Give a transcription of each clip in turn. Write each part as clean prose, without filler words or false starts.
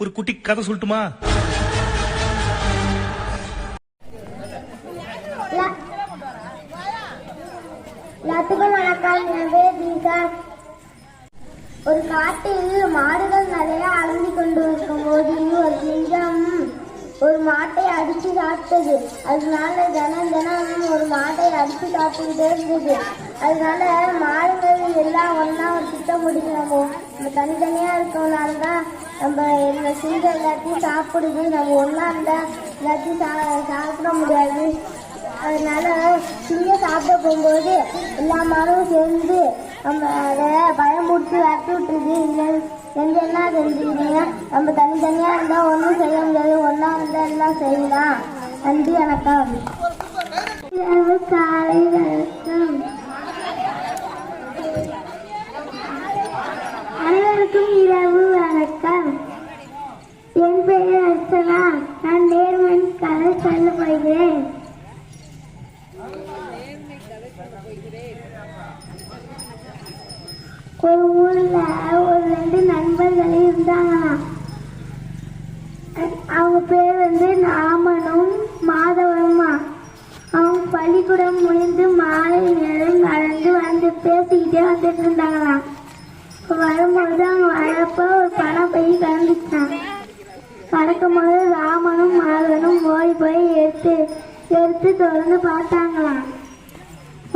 ஒரு குட்டி கதை சொல்லட்டுமா? ஒரு காட்டில் மாடுகள் நிறைய அலைந்து கொண்டு இருக்கும் போது ஒரு சிங்கம் ஒரு மாட்டை அடிச்சு சாப்பிட்டது. அதனால தினம் ஒரு மாட்டை அடிச்சு சாப்பிட்டுக்கிட்டே இருந்தது. அதனால மாடுகள் எல்லாம் ஒன்னா ஒரு திட்டம் முடிக்கணுமோ, நம்ம தனித்தனியா இருக்கோம்னாலதான் நம்ம இந்த சிங்கம் எல்லாத்தையும் சாப்பிடுது. நம்ம ஒன்னா இருந்தா எல்லாத்தையும் சாப்பிட முடியாது. அதனால சிங்கம் சாப்பிட போகும்போது எல்லா மாடும் சேர்ந்து நம்ம அதை பயமுறுத்தி விரட்டி விட்டுருது. என்ன செஞ்சுக்கிறீங்க, நம்ம தனித்தனியா இருந்தா ஒன்றும் செய்ய முடியாது, ஒன்னா இருந்தா எல்லாம் செய்யலாம். நன்றி, வணக்கம். காலை வணக்கம் அனைவருக்கும் இரவு வணக்கம். என் பெயர் அர்ச்சனா. நான் நேர்மன் கதை சொல்ல போகிறேன். ஒரு ஊர்ல ஒரு 2 நண்பர்கள் இருந்தாங்களாம். அவங்க பேர் ராமனும் மாதவனுமா. அவங்க பள்ளிக்கூடம் முடிந்து மாலை நேரம் நடந்து பேசிக்கிட்டே வந்துட்டு இருந்தாங்களாம். வரும்போது அவங்க வரப்ப ஒரு பணம் பை கலந்துச்சான். கடக்கும்போது ராமனும் மாதவனும் ஓடி போய் எடுத்து தொடர்ந்து பார்த்தாங்களாம்.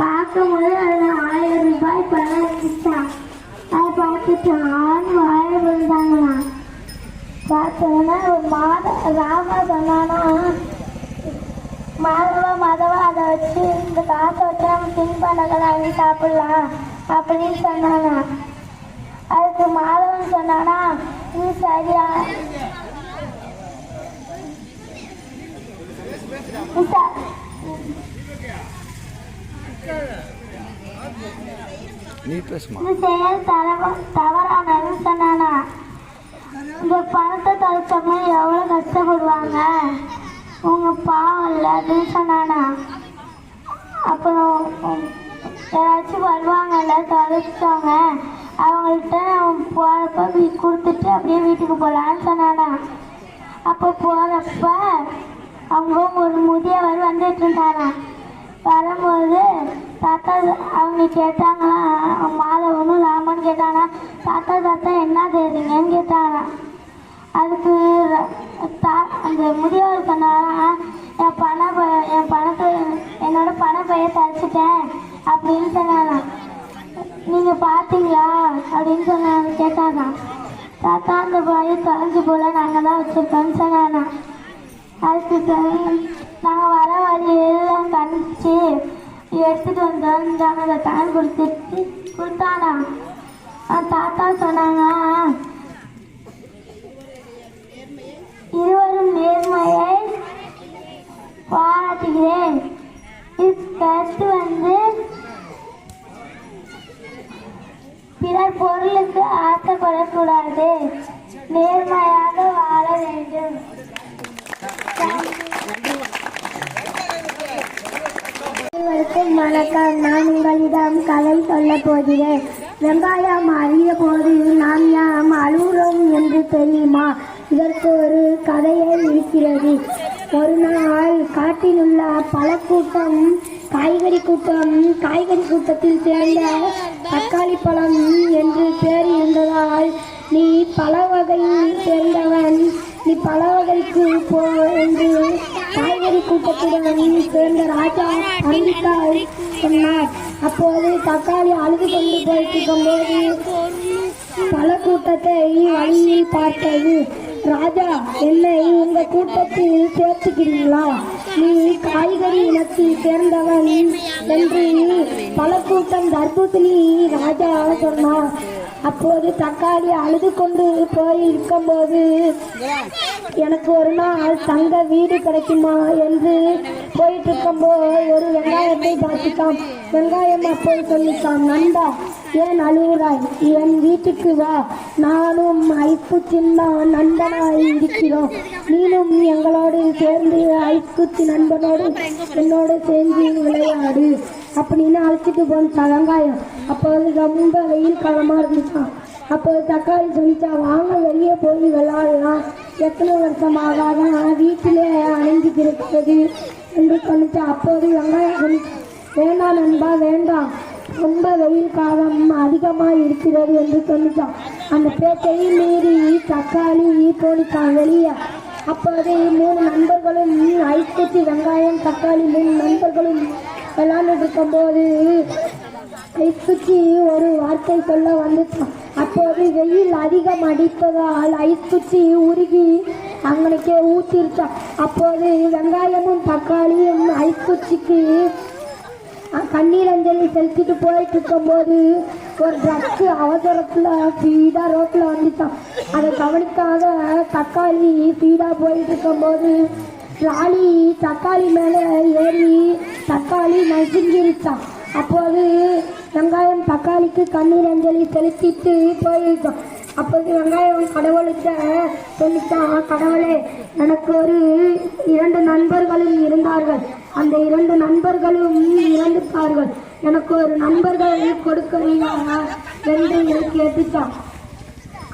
பார்க்கும்போது அதுல 1000 ரூபாய் பணம் இருந்துச்சான். அதை பார்த்துட்டான் வாழ விழுந்தாங்களாம். பார்த்தோன்னா ராமா சொன்னானா, மாதவா அதை வச்சு இந்த காசை வச்சு நம்ம தின்பண்டங்கள் வாங்கி சாப்பிடலாம் அப்படின்னு சொன்னானா. அதுக்கு மாதவன் சொன்னானா, நீ சரியா தவறானது சொன்னானா. இந்த பணத்தை தொலைச்சோம்னா எவ்வளவு கஷ்டப்படுவாங்க, உங்க பாவம் இல்லை அப்படின்னு சொன்னானா. அப்புறம் யாராச்சும் வருவாங்கல்ல தொலைச்சவங்க, அவங்கள்ட்ட போறப்ப கொடுத்துட்டு அப்படியே வீட்டுக்கு போகலான்னு சொன்னானா. அப்போ போறப்ப அவங்க ஒரு முதியவர் வந்துட்டு இருந்தாரா. வரும்போது தாத்தா அவங்க கேட்டாங்களாம், மாதவனும் ராமன் கேட்டானா, தாத்தா என்ன தெரியுங்கன்னு கேட்டானா. அதுக்கு அந்த முதியவர் சொன்னாரா, என்னோட பணப்பைய தச்சுட்டேன் அப்படின்னு சொன்னானா. நீங்க பாத்தீங்களா அப்படின்னு சொன்னாங்க கேட்டானா. தாத்தா அந்த பைய தொலைஞ்சு போல நாங்க தான் வச்சிருக்கோம்னு சொன்னானா. அதுக்கு நாங்க வர வழியெல்லாம் கணிச்சு எடுத்துட்டு வந்தோம் அதை தான் கொடுத்தானா. தாத்தா சொன்னாங்க, இருவரும் நேர்மையை பாராட்டுகிறேன். கருத்து பிறர் பொருளுக்கு ஆசைப்படக்கூடாது, நேர்மையாக வாழ வேண்டும். வணக்கம். நான் உங்களிடம் கதை சொல்ல போகிறேன். வெங்காயம் அழிய போது நாம் யாம் அழுகிறோம் என்று தெரியுமா? இதற்கு ஒரு கதையே இருக்கிறது. ஒரு நாள் காட்டில் உள்ள பழக்கூட்டம் காய்கறி கூட்டத்தில் சேர்ந்த தக்காளி பழம் என்று பேர் இருந்ததால், நீ பல வகையில் சேர்ந்தவன், நீ பல வகைக்கு போ என்று காய்கறி கூட்டத்துடன் சேர்ந்த ராஜா அறிவித்தால் சொன்னார். அப்போது தக்காளி அழுது கொண்டு போயிருக்கும் போது பல கூட்டத்தை வழியில் பார்த்தது. ராஜா, என்னை உங்க கூட்டத்தில் சேர்த்துக்கிறீங்களா? நீ காய்கறி இனத்தில் சேர்ந்தவன் என்று பல கூட்டம் தர்பூசணி ராஜா சொன்னார். அப்போது தக்காளி அழுது கொண்டு போயிருக்கும் போது, எனக்கு ஒரு நாள் தங்க வீடு கிடைக்குமா என்று போயிட்டு இருக்கும்போது ஒரு வெங்காயத்தை பார்த்துக்கான். வெங்காயம் அப்போது சொல்லிக்கான், நண்பா, ஏன் அழுகிறாய்? என் வீட்டுக்கு வா, நானும் ஐக்குச்சின் நண்பனாய் இருக்கிறோம், நீனும் எங்களோடு சேர்ந்து ஐக்குச்சி நண்பனோடு என்னோடு சேர்ந்து விளையாடு அப்படின்னு அழைச்சிட்டு போன வெங்காயம். அப்போது ரொம்ப வெயில் காலமா இருந்துச்சான். அப்போ தக்காளி சொல்லிச்சா, வாங்க வெளியே போய் விளையாடலாம், எத்தனை வருஷமாக தான் வீட்டிலே அணிஞ்சிட்டு இருக்கிறது என்று சொல்லிச்சா. அப்போது வெங்காயம் சொல்லிச்சா, வேண்டாம் நண்பா வேண்டாம், ரொம்ப வெயில் காலம் அதிகமாக இருக்கிறது என்று சொல்லிச்சான். அந்த பேச்சை மீறி தக்காளி போனிச்சான் வெளியே. அப்போது 3 நண்பர்களும் ஐஸ் குச்சி, வெங்காயம், தக்காளி 3 நண்பர்களும் விளையாண்டுட்டு இருக்கும்போது ஐஸ் குச்சி ஒரு வார்த்தை சொல்ல வந்துச்சான். அப்போது வெயில் அதிகம் அடிப்பதால் ஐஸ் குச்சி உருகி அங்கனைக்கே ஊற்றிருச்சான். அப்போது வெங்காயமும் தக்காளியும் ஐஸ் குச்சிக்கு கண்ணீர் அஞ்சலி செலுத்திட்டு போயிட்டு இருக்கும்போது ஒரு ட்ரக்ஸ் அவசரத்தில் ஸ்பீடாக ரோட்டில் வந்துட்டான். அதை கவனிக்காத தக்காளி ஸ்பீடாக போயிட்டு இருக்கும்போது லாரி தக்காளி மேலே ஏறி தக்காளி நசுங்கிருச்சான். அப்போது வெங்காயம் தக்காளிக்கு கண்ணீர் அஞ்சலி செலுத்திட்டு போயிருக்கான். அப்போது வெங்காயம் கடவுள்கிட்ட சொல்லித்தான், கடவுளே, எனக்கு ஒரு 2 நண்பர்களும் இருந்தார்கள், அந்த 2 நண்பர்களும் இறந்துட்டார்கள், எனக்கு ஒரு நண்பர்கள் கொடுக்கிறீங்களா என்று கேட்டுச்சான்.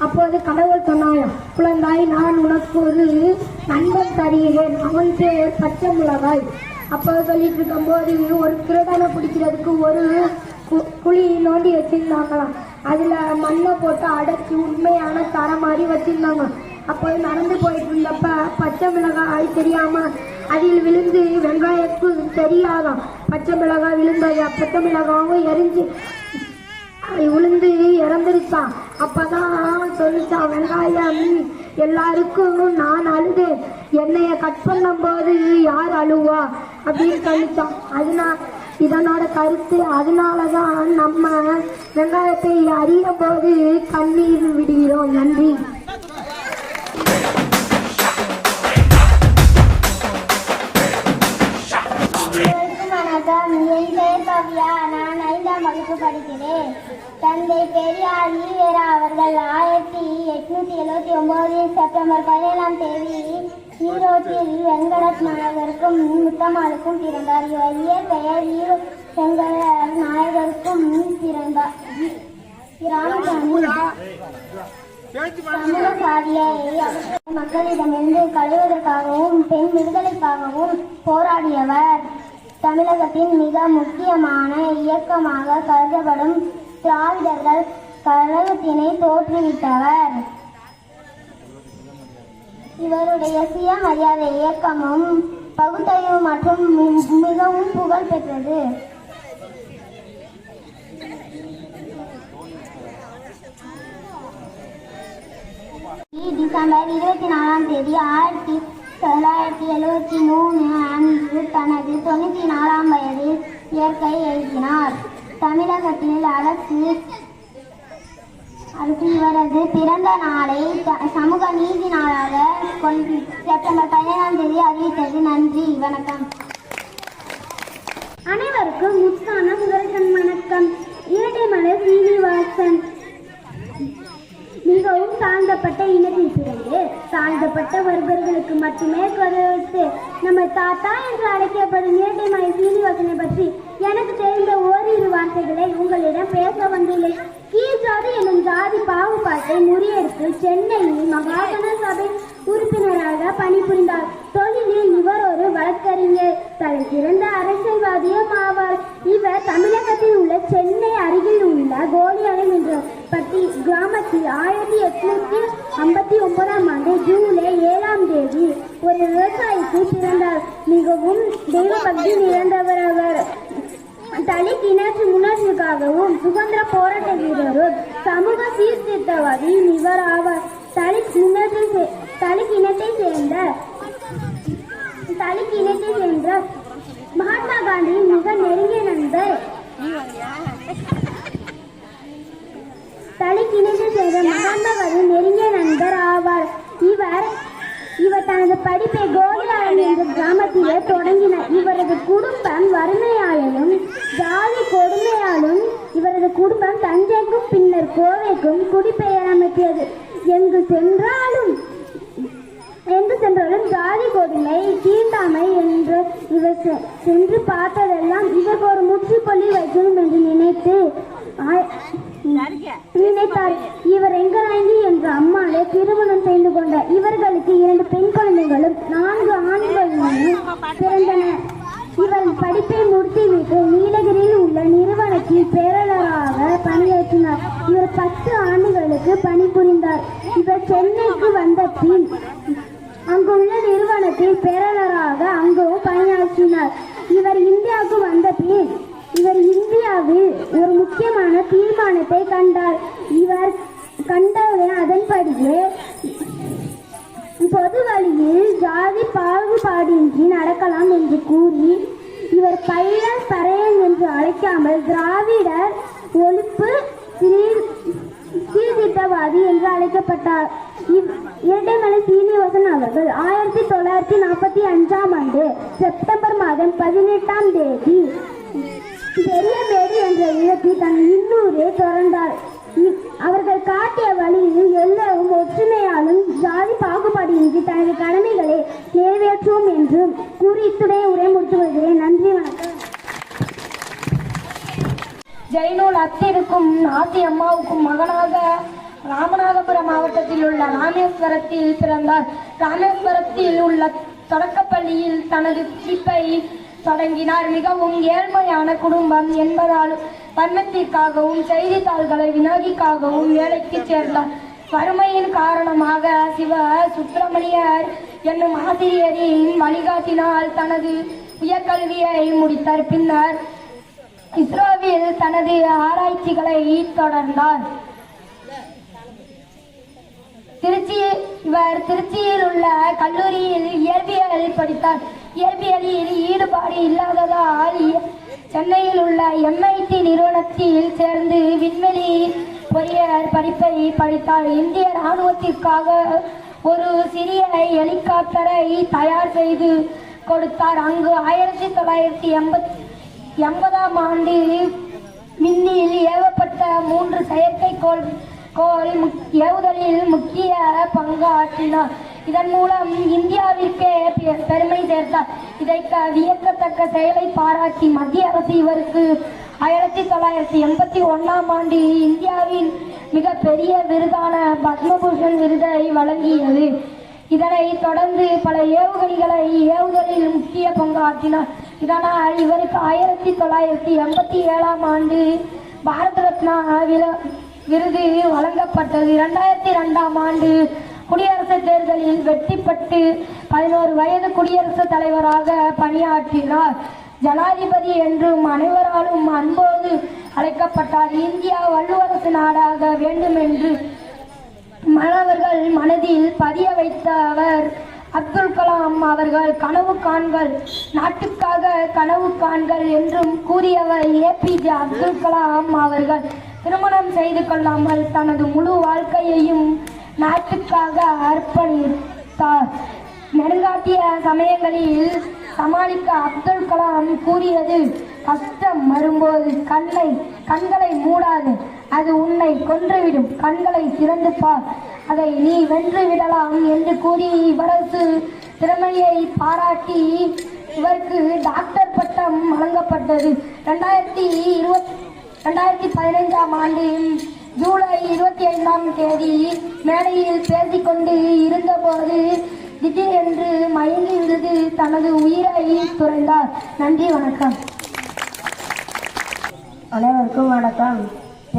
அப்போது கடவுள் சொன்னாங்க, குழந்தாய், நான் உனக்கு ஒரு நண்பன் தருகிறேன், அவன் பேர் பச்சை மிளகாய். அப்போ சொல்லிட்டு இருக்கும்போது ஒரு திருடனை பிடிக்கிறதுக்கு ஒரு குழி நோண்டி வச்சிருந்தாங்களாம். அதில் மண்ணை போட்டு அடைச்சி உண்மையான தர மாதிரி வச்சிருந்தாங்க. அப்போது நடந்து போயிட்டு இருந்தப்ப பச்சை மிளகாய் தெரியாம அதில் விழுந்து வெங்காயத்துக்கு தெரியாதான் பச்சை மிளகாய் விழுந்தது. பச்சை மிளகாவும் எரிஞ்சு விழுந்து இறந்துருச்சான். அப்பதான் சொல்லிச்சான், வெங்காயம், எல்லாருக்கும் நான் அழுதேன், என்னைய கட் பண்ணும் போது யார் அழுவா அப்படின்னு சொல்லிச்சான். இதனோட கருத்து, அதனாலதான் நம்ம வெங்காயத்தை அறியும் போது கண்ணீர் விடுகிறோம். நன்றி. வணக்கம், என் பெயர் பவ்யா, நான் 5ஆம் வகுப்பு படிக்கிறேன். தந்தை பெரியார் ஈவேரா அவர்கள் 1879 செப்டம்பர் 17ஆம் தேதி ஈரோட்டில் வெங்கடத் நாயகருக்கும் முத்தம்மாளுக்கும் பிறந்தார். இவர் இயற்பெயர் வெங்கட நாயகருக்கும் பிறந்தார். சமூக சாதியை மக்களிடமிருந்து களைவதற்காகவும் பெண் விடுதலைக்காகவும் போராடியவர். தமிழகத்தின் மிக முக்கியமான இயக்கமாக கருதப்படும் திராவிடர்கள் கழகத்தினை தோற்றுவித்தவர். இவருடைய சுயமரியாதை இயக்கமும் பகுத்தறிவு மற்றும் மிகவும் புகழ் பெற்றது. டிசம்பர் 24ஆம் தேதி 1973 அன்று தனது 94ஆம் வயதில் இயற்கை எழுதினார். தமிழகத்தில் அரசு இவரது பிறந்த நாளை சமூக நீதி நாளாக செப்டம்பர் 17ஆம் தேதி அறிவித்தது. நன்றி, வணக்கம். அனைவருக்கும் முத்தான முதல்வன் வணக்கம். இரட்டைமலை சீனிவாசன் மிகவும் தாழ்ந்தப்பட்ட இனத்தில் பிறந்து தாழ்ந்தப்பட்ட வர்க்கர்களுக்கு மட்டுமே கொடுத்து நம்ம தாத்தா என்று அழைக்கப்படும் இரட்டைமலை சீனிவாசனை பற்றி எனக்கு தெரிந்த ஓரிரு வார்த்தைகளை உங்களிடம் பேச வந்துள்ளேன். கீழ் ஜாதி எனும் ஜாதி பாகுபாட்டை முறியடித்து சென்னையில் மாகாண சபை உறுப்பினராக பணிபுரிந்தார். தொழிலில் இவர் ஒரு வழக்கறிஞர், தலை சிறந்த அரசியல்வாதியும் ஆவார். இவர் தமிழகத்தில் உள்ள சென்னை அருகில் உள்ள கோலியானம் என்ற பட்டி கிராமத்தில் 1859ஆம் ஆண்டு ஜூலை 7ஆம் தேதி ஒரு விவசாயிக்கு பிறந்தார். மிகவும் தெய்வபக்தி நிறைந்தவர் அவர். தலித் உணர்ச்சிக்காகவும் சுதந்திர போராட்ட வீரரும் சமூக சீர்திருத்தவாதியும் இவர் ஆவார். தலித் இனத்தை சேர்ந்த மகாத்மா காந்தியின் மிக நெருங்கிய நண்பர். தலித் இனத்தை சேர்ந்த மகாத்மா காந்தியின் நெருங்கிய நண்பர் ஆவார். இவர் தனது படிப்பை கோலியானம் என்ற கிராமத்திலே தொடங்கினார். இவரது குடும்பம் வறுமையாலும் ஜாதி கொடுமையாலும் இவரது குடும்பம் தஞ்சைக்கும் பின்னர் கோவைக்கும் குடிபெயர்ந்தது. எங்கு சென்றாலும் ஜாதி கொடுமை தீண்டாமை என்று இவர் சென்று பார்த்ததெல்லாம் இதற்கு ஒரு முற்றுப்புள்ளி வைக்கணும் என்று நினைத்தார். இவர் திருமணம் செய்து கொண்டார். இவர்களுக்கு 2 பெண் குழந்தைகளும் 4 ஆண்களும் பிறந்தனர். இவர் படிப்பை முடித்துவிட்டு நீலகிரியில் உள்ள நிறுவனத்தில் பேராளராக பணியாற்றினார். இவர் 10 ஆண்டுகளுக்கு பணிபுரிந்தார். இவர் சென்னைக்கு வந்த பின் அங்குள்ள நிறுவனத்தில் பேராளராக அங்கும் பணியாற்றினார். இவர் இந்தியாவுக்கு வந்த பின் இவர் இந்தியாவில் ஒரு முக்கியமான தீர்மானத்தை கண்டார். இவர் கண்டவுடன் அதன்படியே பொது வழியில் ஜாதி பாகுபாடின்றி நடக்கலாம் என்று கூறி இவர் பையன் பறையன் என்று அழைக்காமல் திராவிடர் ஒழிப்பு சீர்திருத்தவாதி என்று அழைக்கப்பட்டார். இரட்டைமலை சீனிவாசன் அவர்கள் 1945ஆம் ஆண்டு செப்டம்பர் மாதம் 18ஆம் தேதி பெரியமேடு என்ற இடத்தில் தன் இன்னூரை தொடர்ந்தார். அவர்கள் காட்டிய வழியில் எல்லோரும் ஒற்றுமையாலும் ஜாதி பாகுபாடின்றி தனது கடமைகளை நிறைவேற்றுவோம் என்றும் கூறி இத்துடைய உரை முடித்து வருகிறேன். நன்றி, வணக்கம். ஜெயநூல் அத்திருக்கும் நாட்டி அம்மாவுக்கும் மகனாக ராமநாதபுரம் மாவட்டத்தில் உள்ள ராமேஸ்வரத்தில் பிறந்தார். ராமேஸ்வரத்தில் உள்ள தொடக்கப்பள்ளியில் தனது படிப்பை தொடங்கினார். மிகவும் ஏழ்மையான குடும்பம் என்பதால் வண்ணத்திற்காகவும் செய்தித்தாள்களை வினாடிக்காகவும் வேலைக்கு சேர்ந்தார். வறுமையின் காரணமாக சிவ சுப்பிரமணியர் என்னும் ஆசிரியரின் வழிகாட்டினால் தனது உயர்கல்வியை முடித்தார். பின்னர் இஸ்ரோவில் தனது ஆராய்ச்சிகளை தொடர்ந்தார். இவர் திருச்சியில் உள்ள கல்லூரியில் இயற்பியல் படித்தார். இயற்பியலில் ஈடுபாடு இல்லாததால் சென்னையில் உள்ள MIT நிறுவனத்தில் சேர்ந்து விண்வெளி பொறியியல் படிப்பை படித்தார். இந்திய இராணுவத்திற்காக ஒரு சிறிய ஹெலிகாப்டரை தயார் செய்து கொடுத்தார். அங்கு 1980ஆம் ஆண்டு விண்ணில் ஏவப்பட்ட 3 செயற்கைக்கோள் ஏவுதலில் முக்கிய பங்காற்றினார். இதன் மூலம் இந்தியாவிற்கே பெருமை சேர்த்தார். இதை வியக்கத்தக்க செயலை பாராட்டி மத்திய அரசு இவருக்கு 1981ஆம் ஆண்டு இந்தியாவின் மிகப்பெரிய விருதான பத்மபூஷன் விருதை வழங்கியது. இதனைத் தொடர்ந்து பல ஏவுகணைகளை ஏவுதலில் முக்கிய பங்காற்றினார். இதனால் இவருக்கு 1987ஆம் ஆண்டு பாரத ரத்னா விருது வழங்கப்பட்டது. 2002ஆம் ஆண்டு குடியரசுத் தேர்தலில் வெற்றி பெற்று 11 வயது குடியரசுத் தலைவராக பணியாற்றினார். ஜனாதிபதி என்றும் அனைவராலும் அன்போடு அழைக்கப்பட்டார். இந்தியா வல்லரசு நாடாக வேண்டும் என்று மாணவர்கள் மனதில் பதிய வைத்தவர் அப்துல் கலாம் அவர்கள். கனவு காண்கள், நாட்டுக்காக கனவு காண்கள் என்றும் கூறியவர் APJ அப்துல் கலாம் அவர்கள். திருமணம் செய்து கொள்ளாமல் தனது முழு வாழ்க்கையையும் நாட்டுக்காக அர்ப்பணித்தார். நெருங்காட்டிய சமயங்களில் சமாளிக்க அப்துல் கலாம் கூறியது, கஷ்டம் வரும்போது கண்களை மூடாது, அது உன்னை கொன்றுவிடும். கண்களை திறந்து பார், அதை நீ வென்று விடலாம் என்று கூறி இவரது திறமையை பாராட்டி இவருக்கு டாக்டர் பட்டம் வழங்கப்பட்டது. 2015ஆம் ஆண்டு ஜூலை 25ஆம் தேதி மேடையில் பேசிக்கொண்டு இருந்தபோது திடீரென்று மயங்கி விழுந்து தனது உயிரை துறந்தார். நன்றி, வணக்கம். அனைவருக்கும் வணக்கம்.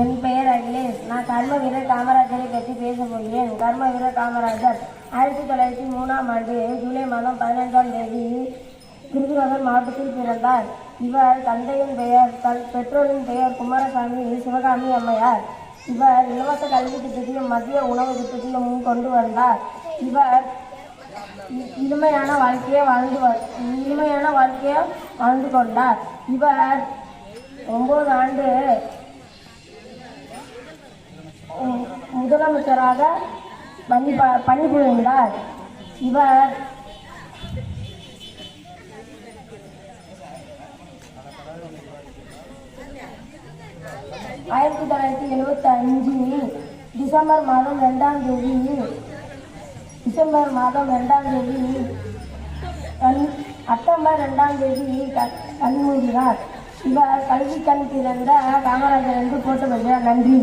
என் பெயர் அகிலேஷ். நான் கர்ம வீரர் காமராஜரை பற்றி பேச போகிறேன். கர்ம வீரர் காமராஜர் 1903ஆம் ஆண்டு ஜூலை மாதம் 15ஆம் தேதி விருதுநகர் மாவட்டத்தில் பிறந்தார். இவர் தந்தையின் பெயர், பெற்றோரின் பெயர் குமாரசாமி சிவகாமி அம்மையார். இவர் இலவச கல்வி திட்டத்தையும் மத்திய உணவு திட்டத்தையும் கொண்டு வந்தார். இவர் இனிமையான வாழ்க்கையை வாழ்ந்து கொண்டார். இவர் 9 ஆண்டு முதலமைச்சராக பணிபுரிந்தார். இவர் 1975 டிசம்பர் மாதம் 2ஆம் தேதி அக்டோபர் 2ஆம் தேதி கண்மூடினார். இவர் கல்வி கண் திறந்த காமராஜர் என்று போற்றப்படுகிறார். நன்றி.